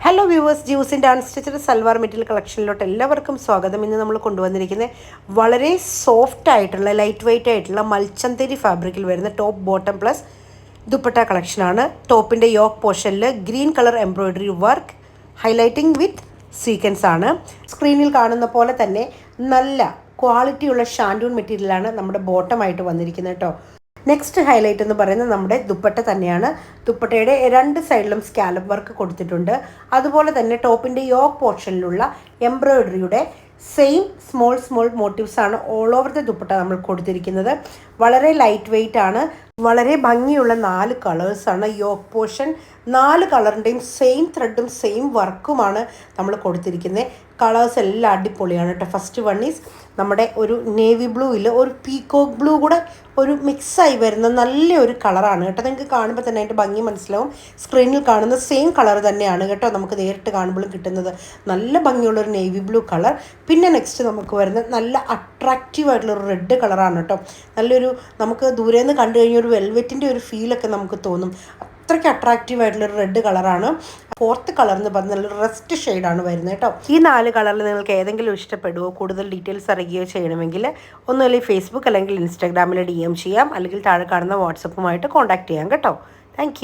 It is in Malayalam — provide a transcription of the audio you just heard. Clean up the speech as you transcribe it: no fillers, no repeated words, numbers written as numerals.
ഹലോ വ്യൂവേഴ്സ്, ജ്യൂസിൻ്റെ അൺസ്റ്റിച്ചഡ് സൽവാർ മെറ്റീരിയൽ കളക്ഷനിലോട്ട് എല്ലാവർക്കും സ്വാഗതം. ഇന്ന് നമ്മൾ കൊണ്ടുവന്നിരിക്കുന്നത് വളരെ സോഫ്റ്റ് ആയിട്ടുള്ള ലൈറ്റ് വെയ്റ്റ് ആയിട്ടുള്ള മൽച്ചന്തരി ഫാബ്രിക്കിൽ വരുന്ന ടോപ്പ് ബോട്ടം പ്ലസ് ദുപ്പട്ട കളക്ഷനാണ്. ടോപ്പിൻ്റെ യോക്ക് പോർഷനിൽ green colour embroidery work highlighting വിത്ത് സീക്വൻസ് ആണ്. സ്ക്രീനിൽ കാണുന്ന പോലെ തന്നെ നല്ല ക്വാളിറ്റിയുള്ള ഷാൻഡൂൺ മെറ്റീരിയലാണ് നമ്മുടെ ബോട്ടമായിട്ട് വന്നിരിക്കുന്നത് കേട്ടോ. നെക്സ്റ്റ് ഹൈലൈറ്റ് എന്ന് പറയുന്നത് നമ്മുടെ ദുപ്പട്ട തന്നെയാണ്. ദുപ്പട്ടയുടെ രണ്ട് സൈഡിലും സ്കാലപ്പ് വർക്ക് കൊടുത്തിട്ടുണ്ട്. അതുപോലെ തന്നെ ടോപ്പിൻ്റെ യോക്ക് പോർഷനിലുള്ള എംബ്രോയ്ഡറിയുടെ സെയിം സ്മോൾ മോട്ടീവ്സ് ആണ് ഓൾ ഓവർ ദ ദുപ്പട്ട നമ്മൾ കൊടുത്തിരിക്കുന്നത്. വളരെ ലൈറ്റ് വെയ്റ്റ് ആണ്. വളരെ ഭംഗിയുള്ള 4 കളേഴ്സാണ് യോക്ക് പോർഷൻ. 4 കളറിൻ്റെയും സെയിം ത്രെഡും സെയിം വർക്കുമാണ് നമ്മൾ കൊടുത്തിരിക്കുന്നത്. കളേഴ്സ് എല്ലാം അടിപൊളിയാണ് കേട്ടോ. ഫസ്റ്റ് വൺ ഈസ് നമ്മുടെ ഒരു നേവി ബ്ലൂയിൽ ഒരു പീക്കോക്ക് ബ്ലൂ കൂടെ ഒരു മിക്സായി വരുന്ന നല്ലൊരു കളറാണ് കേട്ടോ. നിങ്ങൾക്ക് കാണുമ്പോൾ തന്നെ അതിൻ്റെ ഭംഗി മനസ്സിലാവും. സ്ക്രീനിൽ കാണുന്ന സെയിം കളർ തന്നെയാണ് കേട്ടോ നമുക്ക് നേരിട്ട് കാണുമ്പോഴും കിട്ടുന്നത്. നല്ല ഭംഗിയുള്ളൊരു നേവി ബ്ലൂ കളർ. പിന്നെ നെക്സ്റ്റ് നമുക്ക് വരുന്നത് നല്ല അട്രാക്റ്റീവ് ആയിട്ടുള്ളൊരു റെഡ് കളറാണ് കേട്ടോ. നല്ലൊരു നമുക്ക് ദൂരെ നിന്ന് കണ്ടു കഴിഞ്ഞാൽ ഒരു വെൽവെറ്റിൻ്റെ ഒരു ഫീലൊക്കെ നമുക്ക് തോന്നും. അത്രയ്ക്ക് അട്രാക്റ്റീവ് ആയിട്ടുള്ളൊരു റെഡ് കളറാണ്. ഫോർത്ത് കളർ എന്ന് പറഞ്ഞാൽ നല്ലൊരു റസ്റ്റ് ഷെയ്ഡാണ് വരുന്നത് കേട്ടോ. ഈ 4 കളറിൽ നിങ്ങൾക്ക് ഏതെങ്കിലും ഇഷ്ടപ്പെടുവോ, കൂടുതൽ ഡീറ്റെയിൽസ് അറിയുകയോ ചെയ്യണമെങ്കിൽ ഒന്നുമില്ലെങ്കിൽ ഫേസ്ബുക്ക് അല്ലെങ്കിൽ ഇൻസ്റ്റാഗ്രാമിൽ DM ചെയ്യാം, അല്ലെങ്കിൽ താഴെ കാണുന്ന വാട്സപ്പുമായിട്ട് കോൺടാക്ട് ചെയ്യാം കേട്ടോ. താങ്ക്